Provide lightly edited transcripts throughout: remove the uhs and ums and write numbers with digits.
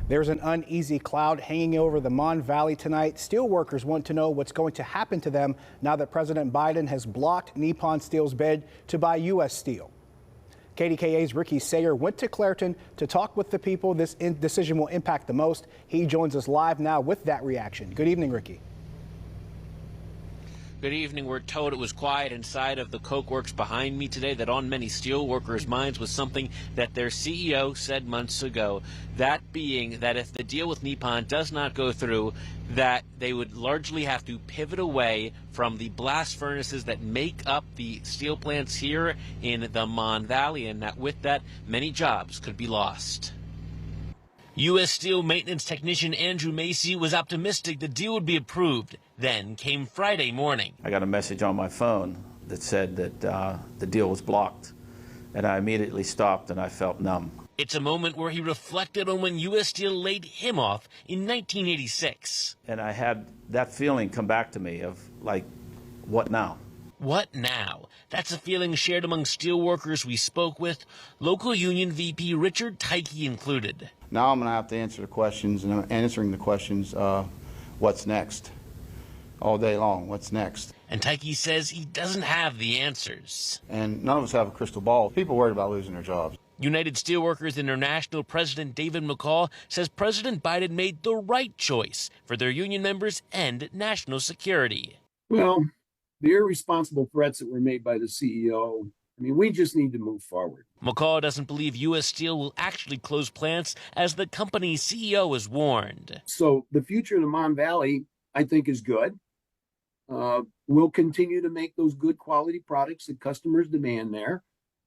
There's an uneasy cloud hanging over the Mon Valley tonight. Steelworkers want to know what's going to happen to them now that President Biden has blocked Nippon Steel's bid to buy U.S. steel. KDKA's Ricky Sayer went to Clairton to talk with the people this decision will impact the most. He joins us live now with that reaction. Good evening, Ricky. Good evening. We're told it was quiet inside of the coke works behind me today. That on many steel workers' minds was something that their CEO said months ago. That being that if the deal with Nippon does not go through, that they would largely have to pivot away from the blast furnaces that make up the steel plants here in the Mon Valley, and that with that, many jobs could be lost. U.S. Steel maintenance technician Andrew Macy was optimistic the deal would be approved. Then came Friday morning. I got a message on my phone that said that the deal was blocked, and I immediately stopped and I felt numb. It's a moment where he reflected on when U.S. Steel laid him off in 1986. And I had that feeling come back to me of, like, what now? What now? That's a feeling shared among steelworkers we spoke with, local union VP Richard Tyke included. Now I'm going to have to answer the questions, and I'm answering the questions, what's next? All day long, what's next? And Tyke says he doesn't have the answers. And none of us have a crystal ball. People are worried about losing their jobs. United Steelworkers International President David McCall says President Biden made the right choice for their union members and national security. Well, the irresponsible threats that were made by the CEO, we just need to move forward. McCall doesn't believe U.S. Steel will actually close plants, as the company's CEO has warned. So the future of the Mon Valley, I think, is good. We'll continue to make those good quality products that customers demand there.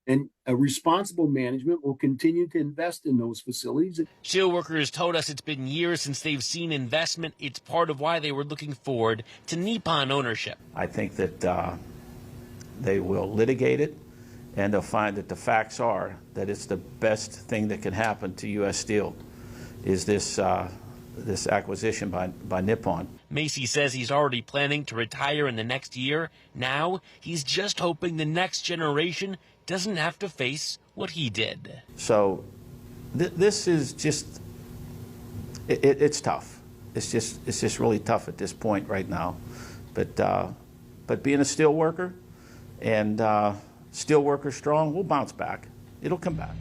And a responsible management will continue to invest in those facilities. Steelworkers told us it's been years since they've seen investment. It's part of why they were looking forward to Nippon ownership. I think that they will litigate it, and they'll find that the facts are that it's the best thing that can happen to U.S. Steel is this acquisition by Nippon. Macy says he's already planning to retire in the next year. Now he's just hoping the next generation doesn't have to face what he did. So this is just, it's tough. It's just really tough at this point right now. But being a steel worker and steel worker strong, we'll bounce back. It'll come back.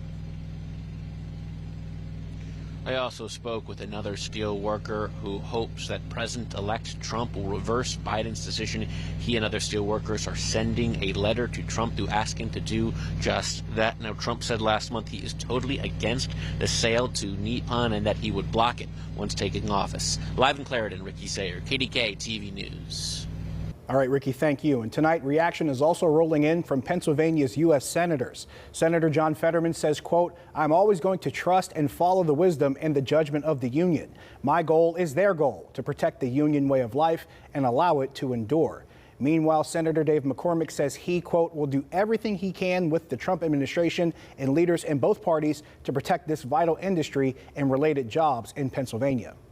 I also spoke with another steel worker who hopes that President-elect Trump will reverse Biden's decision. He and other steel workers are sending a letter to Trump to ask him to do just that. Now, Trump said last month he is totally against the sale to Nippon and that he would block it once taking office. Live in Clairton, Ricky Sayer, KDKA-TV News. All right, Ricky, thank you. And tonight, reaction is also rolling in from Pennsylvania's U.S. senators. Senator John Fetterman says, quote, "I'm always going to trust and follow the wisdom and the judgment of the union. My goal is their goal, to protect the union way of life and allow it to endure." Meanwhile, Senator Dave McCormick says he, quote, "will do everything he can with the Trump administration and leaders in both parties to protect this vital industry and related jobs in Pennsylvania."